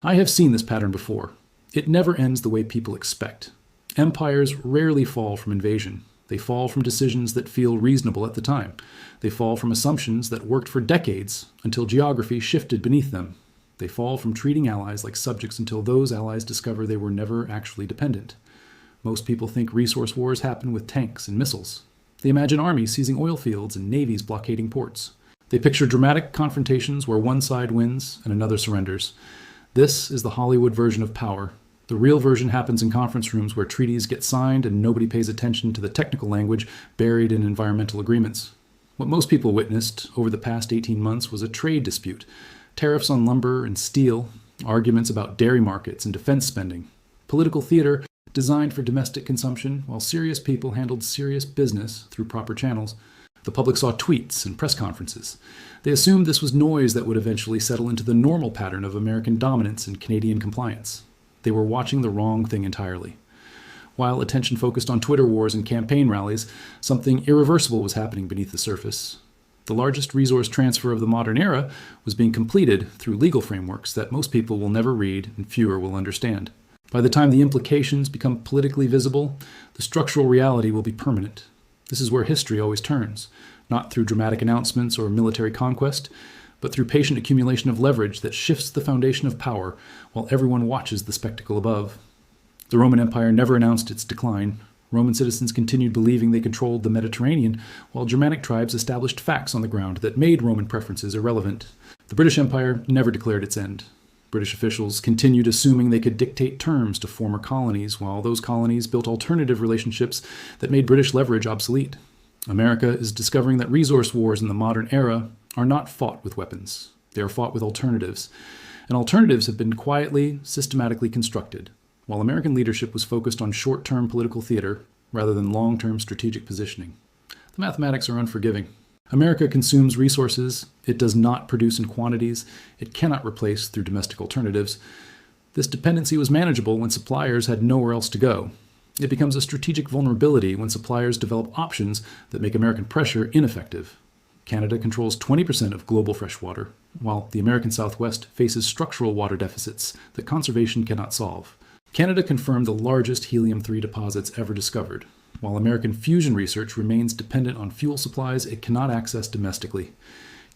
I have seen this pattern before. It never ends the way people expect. Empires rarely fall from invasion. They fall from decisions that feel reasonable at the time. They fall from assumptions that worked for decades until geography shifted beneath them. They fall from treating allies like subjects until those allies discover they were never actually dependent. Most people think resource wars happen with tanks and missiles. They imagine armies seizing oil fields and navies blockading ports. They picture dramatic confrontations where one side wins and another surrenders. This is the Hollywood version of power. The real version happens in conference rooms where treaties get signed and nobody pays attention to the technical language buried in environmental agreements. What most people witnessed over the past 18 months was a trade dispute, tariffs on lumber and steel, arguments about dairy markets and defense spending, political theater designed for domestic consumption while serious people handled serious business through proper channels. The public saw tweets and press conferences. They assumed this was noise that would eventually settle into the normal pattern of American dominance and Canadian compliance. They were watching the wrong thing entirely. While attention focused on Twitter wars and campaign rallies, something irreversible was happening beneath the surface. The largest resource transfer of the modern era was being completed through legal frameworks that most people will never read and fewer will understand. By the time the implications become politically visible, the structural reality will be permanent. This is where history always turns, not through dramatic announcements or military conquest, but through patient accumulation of leverage that shifts the foundation of power while everyone watches the spectacle above. The Roman Empire never announced its decline. Roman citizens continued believing they controlled the Mediterranean, while Germanic tribes established facts on the ground that made Roman preferences irrelevant. The British Empire never declared its end. British officials continued assuming they could dictate terms to former colonies, while those colonies built alternative relationships that made British leverage obsolete. America is discovering that resource wars in the modern era are not fought with weapons. They are fought with alternatives. And alternatives have been quietly, systematically constructed, while American leadership was focused on short-term political theater rather than long-term strategic positioning. The mathematics are unforgiving. America consumes resources it does not produce in quantities it cannot replace through domestic alternatives. This dependency was manageable when suppliers had nowhere else to go. It becomes a strategic vulnerability when suppliers develop options that make American pressure ineffective. Canada controls 20% of global freshwater, while the American Southwest faces structural water deficits that conservation cannot solve. Canada confirmed the largest helium-3 deposits ever discovered, while American fusion research remains dependent on fuel supplies it cannot access domestically.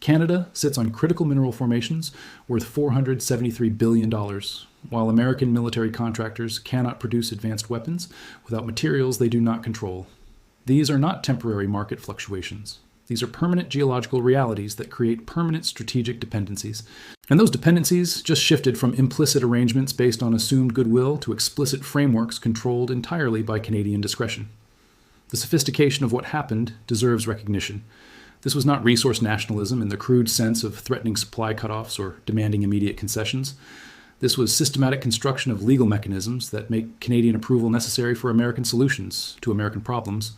Canada sits on critical mineral formations worth $473 billion, while American military contractors cannot produce advanced weapons without materials they do not control. These are not temporary market fluctuations. These are permanent geological realities that create permanent strategic dependencies. And those dependencies just shifted from implicit arrangements based on assumed goodwill to explicit frameworks controlled entirely by Canadian discretion. The sophistication of what happened deserves recognition. This was not resource nationalism in the crude sense of threatening supply cutoffs or demanding immediate concessions. This was systematic construction of legal mechanisms that make Canadian approval necessary for American solutions to American problems.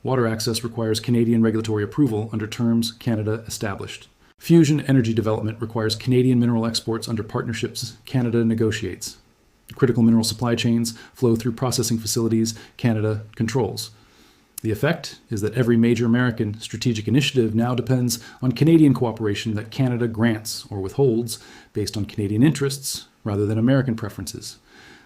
Water access requires Canadian regulatory approval under terms Canada established. Fusion energy development requires Canadian mineral exports under partnerships Canada negotiates. Critical mineral supply chains flow through processing facilities Canada controls. The effect is that every major American strategic initiative now depends on Canadian cooperation that Canada grants or withholds based on Canadian interests rather than American preferences.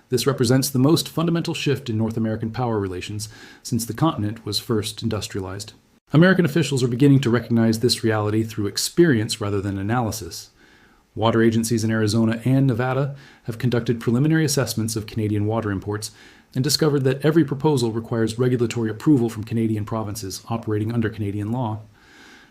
This represents the most fundamental shift in North American power relations since the continent was first industrialized. American officials are beginning to recognize this reality through experience rather than analysis. Water agencies in Arizona and Nevada have conducted preliminary assessments of Canadian water imports and discovered that every proposal requires regulatory approval from Canadian provinces operating under Canadian law.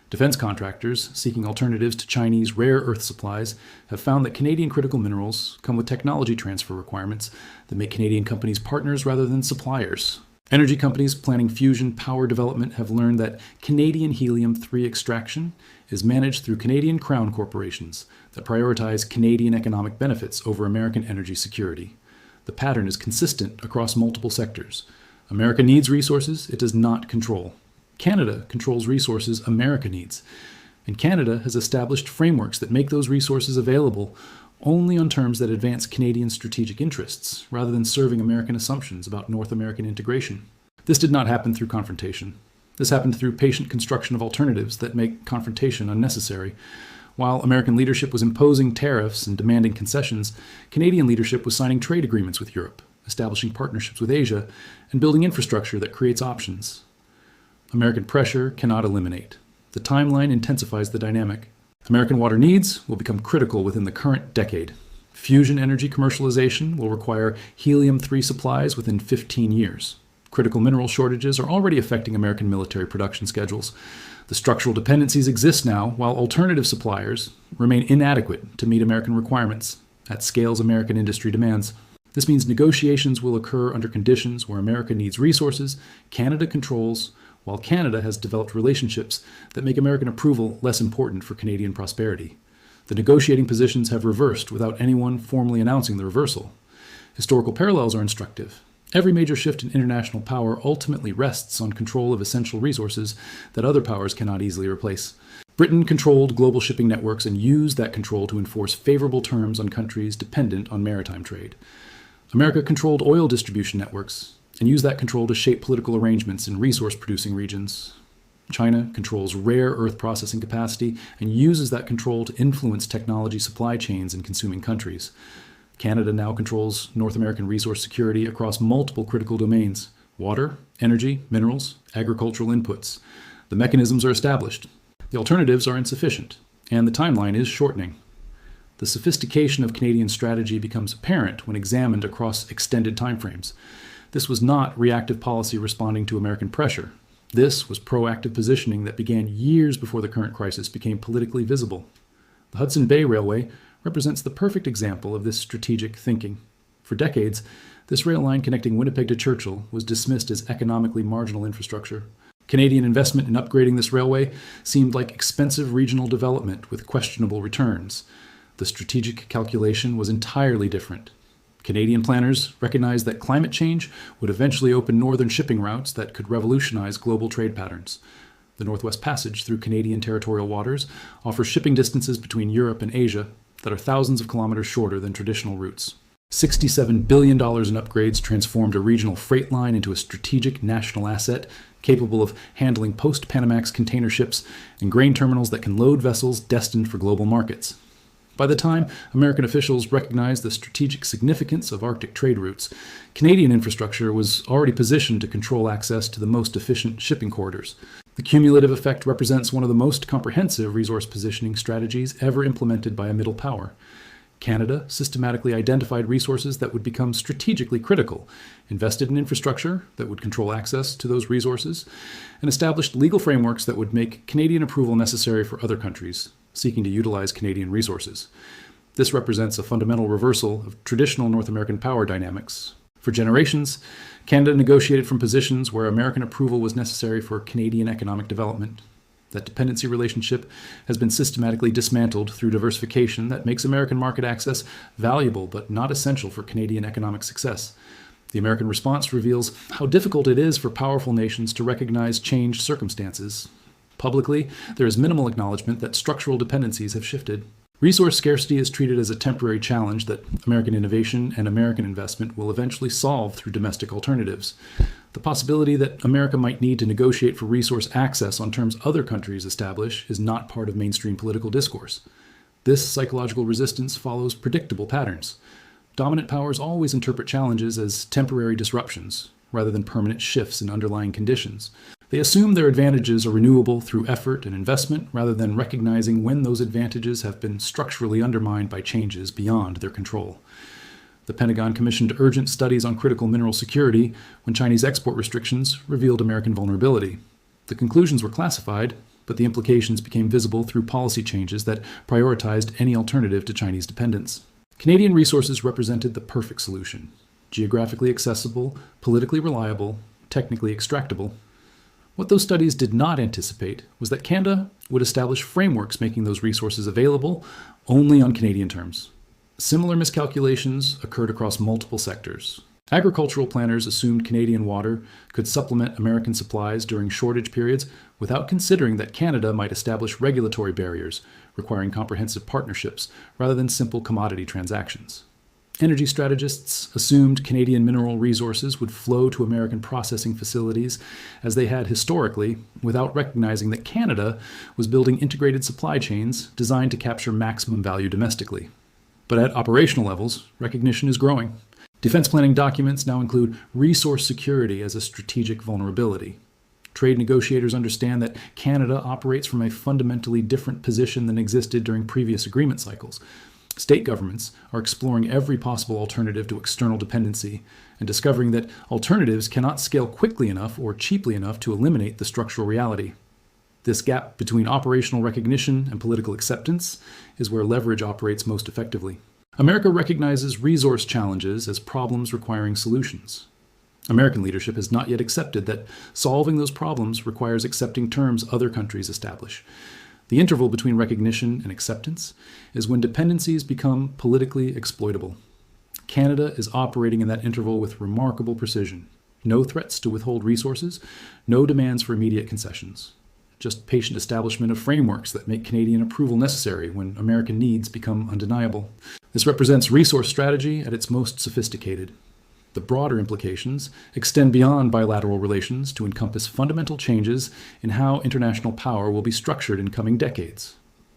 Defense contractors seeking alternatives to Chinese rare earth supplies have found that Canadian critical minerals come with technology transfer requirements that make Canadian companies partners rather than suppliers. Energy companies planning fusion power development have learned that Canadian helium-3 extraction is managed through Canadian crown corporations that prioritize Canadian economic benefits over American energy security. The pattern is consistent across multiple sectors. America needs resources it does not control. Canada controls resources America needs, and Canada has established frameworks that make those resources available only on terms that advance Canadian strategic interests, rather than serving American assumptions about North American integration. This did not happen through confrontation. This happened through patient construction of alternatives that make confrontation unnecessary. While American leadership was imposing tariffs and demanding concessions, Canadian leadership was signing trade agreements with Europe, establishing partnerships with Asia, and building infrastructure that creates options. American pressure cannot eliminate. The timeline intensifies the dynamic. American water needs will become critical within the current decade. Fusion energy commercialization will require helium-3 supplies within 15 years. Critical mineral shortages are already affecting American military production schedules. The structural dependencies exist now, while alternative suppliers remain inadequate to meet American requirements at scales American industry demands. This means negotiations will occur under conditions where America needs resources Canada controls, while Canada has developed relationships that make American approval less important for Canadian prosperity. The negotiating positions have reversed without anyone formally announcing the reversal. Historical parallels are instructive. Every major shift in international power ultimately rests on control of essential resources that other powers cannot easily replace. Britain controlled global shipping networks and used that control to enforce favorable terms on countries dependent on maritime trade. America controlled oil distribution networks and used that control to shape political arrangements in resource-producing regions. China controls rare earth processing capacity and uses that control to influence technology supply chains in consuming countries. Canada now controls North American resource security across multiple critical domains: water, energy, minerals, agricultural inputs. The mechanisms are established. The alternatives are insufficient, and the timeline is shortening. The sophistication of Canadian strategy becomes apparent when examined across extended timeframes. This was not reactive policy responding to American pressure. This was proactive positioning that began years before the current crisis became politically visible. The Hudson Bay Railway represents the perfect example of this strategic thinking. For decades, this rail line connecting Winnipeg to Churchill was dismissed as economically marginal infrastructure. Canadian investment in upgrading this railway seemed like expensive regional development with questionable returns. The strategic calculation was entirely different. Canadian planners recognized that climate change would eventually open northern shipping routes that could revolutionize global trade patterns. The Northwest Passage through Canadian territorial waters offers shipping distances between Europe and Asia that are thousands of kilometers shorter than traditional routes. $67 billion in upgrades transformed a regional freight line into a strategic national asset capable of handling post-Panamax container ships and grain terminals that can load vessels destined for global markets. By the time American officials recognized the strategic significance of Arctic trade routes, Canadian infrastructure was already positioned to control access to the most efficient shipping corridors. The cumulative effect represents one of the most comprehensive resource positioning strategies ever implemented by a middle power. Canada systematically identified resources that would become strategically critical, invested in infrastructure that would control access to those resources, and established legal frameworks that would make Canadian approval necessary for other countries seeking to utilize Canadian resources. This represents a fundamental reversal of traditional North American power dynamics. For generations, Canada negotiated from positions where American approval was necessary for Canadian economic development. That dependency relationship has been systematically dismantled through diversification that makes American market access valuable but not essential for Canadian economic success. The American response reveals how difficult it is for powerful nations to recognize changed circumstances. Publicly, there is minimal acknowledgement that structural dependencies have shifted. Resource scarcity is treated as a temporary challenge that American innovation and American investment will eventually solve through domestic alternatives. The possibility that America might need to negotiate for resource access on terms other countries establish is not part of mainstream political discourse. This psychological resistance follows predictable patterns. Dominant powers always interpret challenges as temporary disruptions, rather than permanent shifts in underlying conditions. They assume their advantages are renewable through effort and investment, rather than recognizing when those advantages have been structurally undermined by changes beyond their control. The Pentagon commissioned urgent studies on critical mineral security when Chinese export restrictions revealed American vulnerability. The conclusions were classified, but the implications became visible through policy changes that prioritized any alternative to Chinese dependence. Canadian resources represented the perfect solution: geographically accessible, politically reliable, technically extractable. What those studies did not anticipate was that Canada would establish frameworks making those resources available only on Canadian terms. Similar miscalculations occurred across multiple sectors. Agricultural planners assumed Canadian water could supplement American supplies during shortage periods without considering that Canada might establish regulatory barriers requiring comprehensive partnerships rather than simple commodity transactions. Energy strategists assumed Canadian mineral resources would flow to American processing facilities as they had historically, without recognizing that Canada was building integrated supply chains designed to capture maximum value domestically. But at operational levels, recognition is growing. Defense planning documents now include resource security as a strategic vulnerability. Trade negotiators understand that Canada operates from a fundamentally different position than existed during previous agreement cycles. State governments are exploring every possible alternative to external dependency and discovering that alternatives cannot scale quickly enough or cheaply enough to eliminate the structural reality. This gap between operational recognition and political acceptance is where leverage operates most effectively. America recognizes resource challenges as problems requiring solutions. American leadership has not yet accepted that solving those problems requires accepting terms other countries establish. The interval between recognition and acceptance is when dependencies become politically exploitable. Canada is operating in that interval with remarkable precision. No threats to withhold resources, no demands for immediate concessions. Just patient establishment of frameworks that make Canadian approval necessary when American needs become undeniable. This represents resource strategy at its most sophisticated. The broader implications extend beyond bilateral relations to encompass fundamental changes in how international power will be structured in coming decades.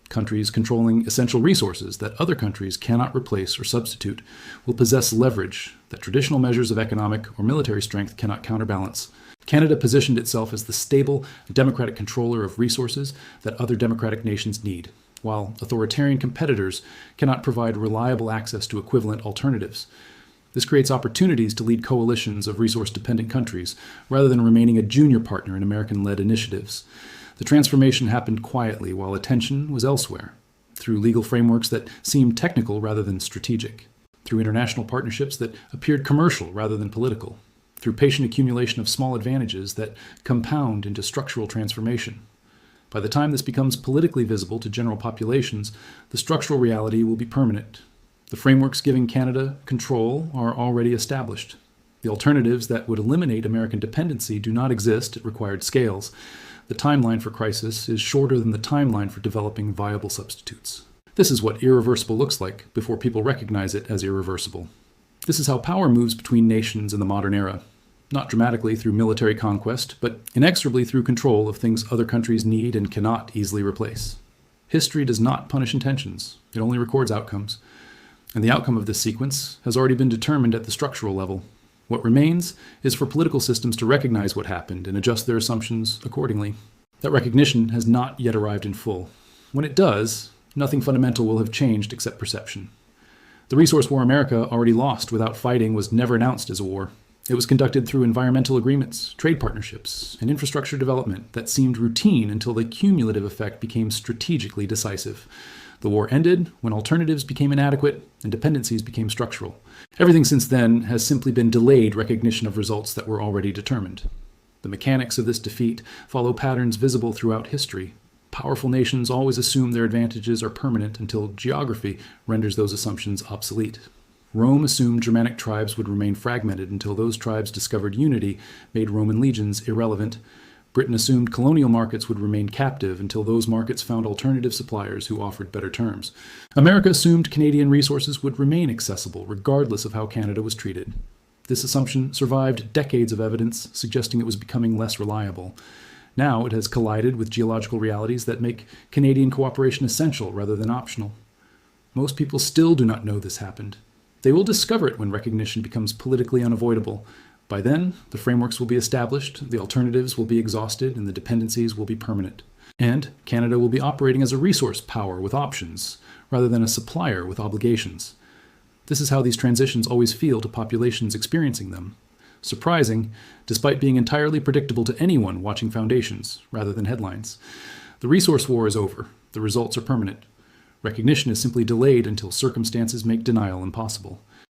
Countries controlling essential resources that other countries cannot replace or substitute will possess leverage that traditional measures of economic or military strength cannot counterbalance. Canada positioned itself as the stable, democratic controller of resources that other democratic nations need, while authoritarian competitors cannot provide reliable access to equivalent alternatives. This creates opportunities to lead coalitions of resource-dependent countries, rather than remaining a junior partner in American-led initiatives. The transformation happened quietly while attention was elsewhere, through legal frameworks that seemed technical rather than strategic, through international partnerships that appeared commercial rather than political, through patient accumulation of small advantages that compound into structural transformation. By the time this becomes politically visible to general populations, the structural reality will be permanent. The frameworks giving Canada control are already established. The alternatives that would eliminate American dependency do not exist at required scales. The timeline for crisis is shorter than the timeline for developing viable substitutes. This is what irreversible looks like before people recognize it as irreversible. This is how power moves between nations in the modern era, not dramatically through military conquest, but inexorably through control of things other countries need and cannot easily replace. History does not punish intentions, it only records outcomes. And the outcome of this sequence has already been determined at the structural level. What remains is for political systems to recognize what happened and adjust their assumptions accordingly. That recognition has not yet arrived in full. When it does, nothing fundamental will have changed except perception. The resource war America already lost without fighting was never announced as a war. It was conducted through environmental agreements, trade partnerships, and infrastructure development that seemed routine until the cumulative effect became strategically decisive. The war ended when alternatives became inadequate and dependencies became structural. Everything since then has simply been delayed recognition of results that were already determined. The mechanics of this defeat follow patterns visible throughout history. Powerful nations always assume their advantages are permanent until geography renders those assumptions obsolete. Rome assumed Germanic tribes would remain fragmented until those tribes discovered unity made Roman legions irrelevant. Britain assumed colonial markets would remain captive until those markets found alternative suppliers who offered better terms. America assumed Canadian resources would remain accessible regardless of how Canada was treated. This assumption survived decades of evidence suggesting it was becoming less reliable. Now it has collided with geological realities that make Canadian cooperation essential rather than optional. Most people still do not know this happened. They will discover it when recognition becomes politically unavoidable. By then, the frameworks will be established, the alternatives will be exhausted, and the dependencies will be permanent. And Canada will be operating as a resource power with options, rather than a supplier with obligations. This is how these transitions always feel to populations experiencing them. Surprising, despite being entirely predictable to anyone watching Foundations, rather than headlines. The resource war is over. The results are permanent. Recognition is simply delayed until circumstances make denial impossible.